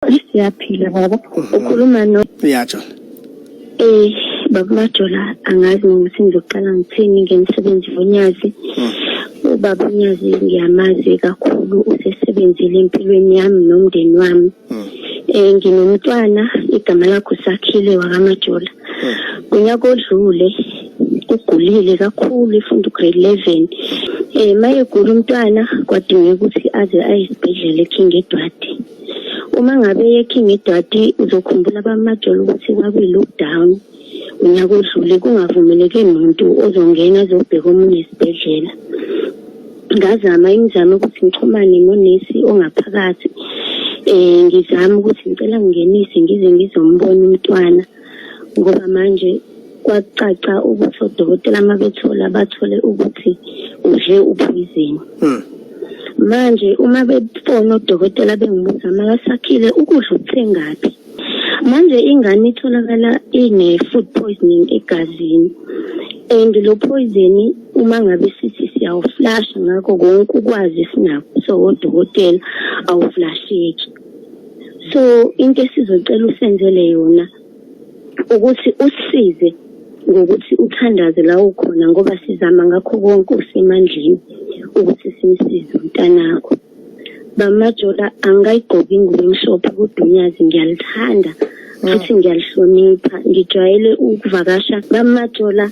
Siyaphila baba. Ukhuluma no. Yatsho. Baba Majola angazi ukuthi ngizoqala ngithini ngemisebenzi yonyazi. Ubaba uNyazi ngiyamazi kakhulu usesebenzile empilweni yami nomndeni wami. Nginomntwana igama lakhe Sakhile wakamajola. Unyaka odlule ugulile kakhulu efunda grade 11. Maye gula umntwana kwadingeka ukuthi aze ayisibhedlela eKing Edward. Uma ngabe eKing Edward uzokhumbula bamajola ukuthi kwabe lockdown. Unyaka odlule kungavumeleke umuntu ozongena azobheka omunye isibhedlela. Ngazama imizamo ukuthi ngixhumane nonesi ongaphakathi. Ngizama ukuthi ngicela ngingenise ngize ngizombona umntwana ngoba manje kwacaca ukuthi odokotela amabethola bathole ukuthi udle upoison. Manje uma befona odokotela bengibuza makasakhile ukudla uthengaphi. Manje ingane itholakala ine food poisoning egazini. And lo poison uma ngabe sithi siyawuflash ngakho konke ukwazi sinakho so odokotela awuflasheki. So into esizocela usenzele yona ukuthi usize ngokuthi uthandaze la ukhona ngoba sizama ngakho konke usemandleni ukuthi simsize umntanakho. Bamajola angayigqoki ingubo emhlophe kuDunyazi ngiyalithanda futhi ngiyalihlonipha ngijwayele ukuvakasha bamajola.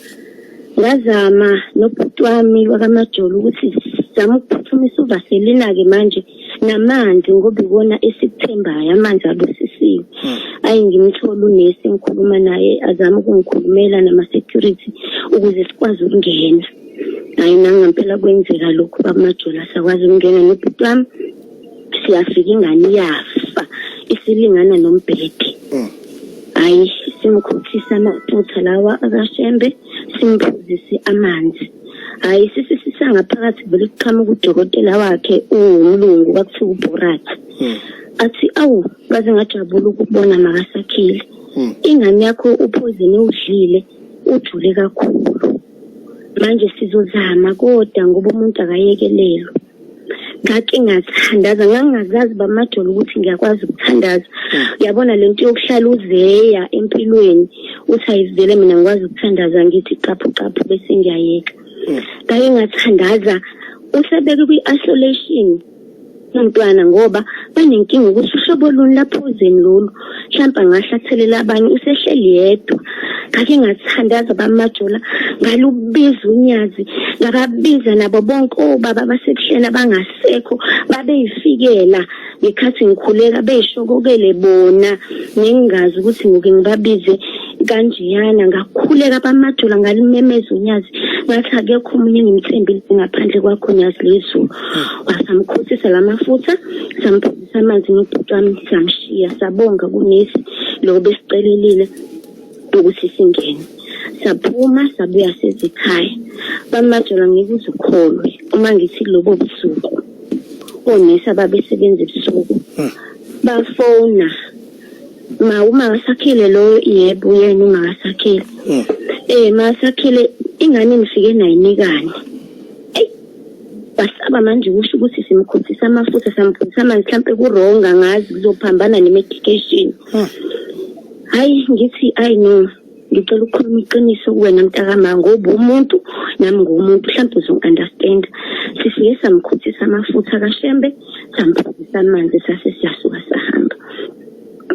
Ngazama nobhuti wami wakamajola ukuthi sizama ukuphuthumisa uVaselina ke manje namanzi ngoba ibona esikuthembayo amanzi abusisiwe. Ngimthola unesi ngikhuluma naye azama ukungikhulumela nama-security ukuze sikwazi ukungena. Nangampela kwenzeka lokhu bamajola sakwazi ukungena nobhuti wami siyafika ingane yafa isilingana nombhede. Simkhuthisa amafutha lawa akashembe simphuzise amanzi. Sisangaphakathi vele kuqhamuka udokotela wakhe uwumlungu kwakuthiwa uBorathi. Athi awu ngaze ngajabula ukubona makasakhile. Ingane yakho upoison udlile ujule kakhulu. Manje sizozama kodwa ngoba umuntu akayekelelo. Ngake ngathandaza ngangazazi bamajola ukuthi ngiyakwazi ukuthandaza. Uyabona lento yokuhlala uzeya empilweni uthi ayivele mina ngikwazi ukuthandaza ngithi qaphu bese ngiyayeka. Ngake ngathandaza usebeke kwi-isolation umntwana ngoba banenkinga ukuthi uhlobo luni laphozeni lolu mhlawumbe angahlathelela abanye usehleli yedwa. Ngake ngathandaza bamajola ngalubiza uNyazi ngababiza nabo bonke obaba basebuhleni abangasekho babeyifikela ngikhathi ngikhuleka beyishokokele bona ngingazi ukuthi ngoke ngibabize kanjeyana ngakhuleka bamajola ngalimemeza uNyazi ngathi akekho umunye ngimthembile ngaphandle kwakho Nyazi lezulu. Wasamkhuthisa lamafutha samphuzisa amanzi nobhuti wami samshiya sabonga kunesi lo besicelelile ukuthi singene. Saphuma sabuya sezikhaya. Bamajola ngikuze ukholwe uma ngithi lobo busuku onesi ababesebenza ebusuku bafona uma Sakhile lo yebo yena uma Sakhile. Masakhile ingane nifike nayo inikani. Basaba manje kusho ukuthi simkhuthisa amafutha samphuzisa amanzi mhlambe kuronga ngazi kuzophambana nemedication. Ngithi no ngicela ukukhuluma iqiniso kuwena mntakama ngoba umuntu nami ngumuntu mhlawumbe uzongi-understand. Sifike samkhuthisa amafutha kashembe samphuzisa amanzi sase siyasuka sahamba.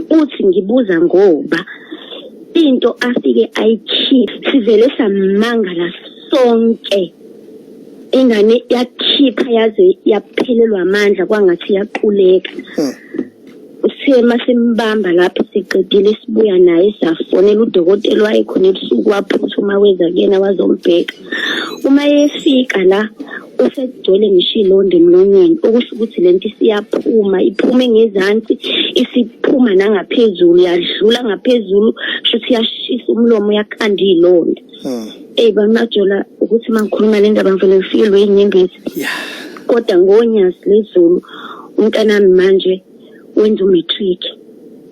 Uthi ngibuza ngoba into afike ayikhipha sivele samangala sonke. Ingane yakhipha yaze yaphelelwa amandla kwangathi yaquleka. Usema sembamba lapho siqedile sibuya naye safonela udokotela wayekhona ebusuku waphuthuma weza kuyena wazombheka. Uma yefika la usedole ngishilonde emlonyeni okusho ukuthi lento siyaphuma iphume ngezansi isiphuma nangaphezulu yadlula ngaphezulu shothi yashisa umlomo yakhanda ilonda. Bamajola ukuthi mangikhuluma le ndaba ngivele ngifikelwe inyembezi. Kodwa ngoNyazi lezulu umntanami manje wenza umatric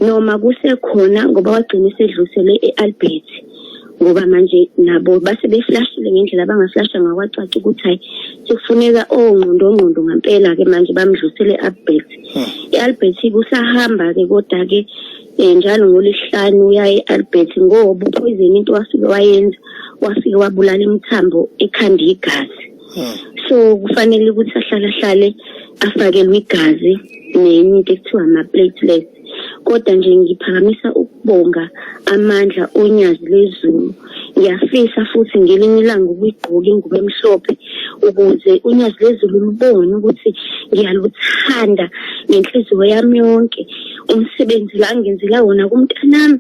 noma kusekhona ngoba wagcina esedlulisele eAlbert ngoba manje nabo base beflashile ngendlela abangaflasha ngakwacaca ukuthi hayi sekufuneka ongqondo ngempela ke manje bamdlusele Albert. iAlbert busahamba ke kodwa ke njalo ngolesihlanu uyaye Albert ngoba upoison into wasuke wayenza wafike wabulala imithambo ekhanda igazi. So kufanele ukuthi ahlale afakelwe igazi nenye into ekuthiwa ama-platelets. Kodwa nje ngiphakamisa ukubonga amandla onyazi lezulu. Ngiyafisa futhi ngelinye ilanga ukuyigqoka ingubo emhlophe ukuze unyazi lezulu lubone ukuthi ngiyaluthanda ngenhliziyo yami yonke umsebenzi la ngenzela wona kumntanami.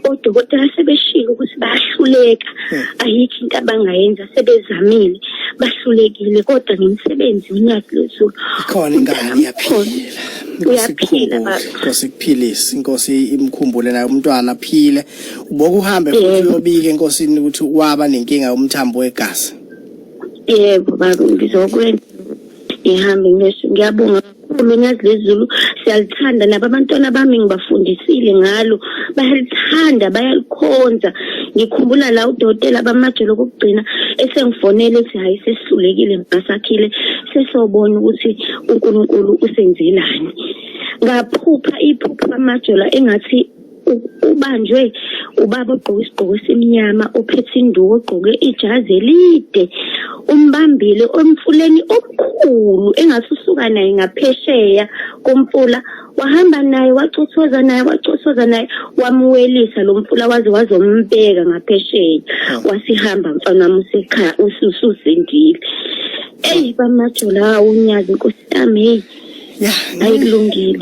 Odokotela sebeshilo ukuthi bayahluleka, ayikho into abangayenza, sebezamile bahlulekile, kodwa ngemisebenzi unyazi lezulu ikhona ingane iyaphila. Uyaphila baba. Inkosi kuphilise, inkosi imkhumbule naye umntwana aphile. Uboke uhambe futhi uyobika enkosini ukuthi waba nenkinga yomthambo wegazi. Yebo baba, ngizokwenza ngihambe ngisho. Ngiyabonga kakhulu unyazi lezulu, siyalithanda nabo abantwana bami ngibafundisile ngalo, bayalithanda bayalikhonza. Ngikhumbula la udokotela bamajelo kokugcina esengifonele ethi hayi sesihlulekile ngasakhile, sesobona ukuthi uNkulunkulu usenzelani. Ngaphupha iphupho lamajela engathi ubanjwe ubaba ogqoke isigqoko esimnyama ophethe induku ogqoke ijazi elide, umbambile omfuleni omkhulu engathi usuka naye ngaphesheya komfula, wahamba naye wacothoza naye wamwelisa lo mfula waze wazombeka ngaphesheya. Wasihamba mfana wami usekhaya ususindile. Bamajela unyazi Nkosi yami, ayikulungile.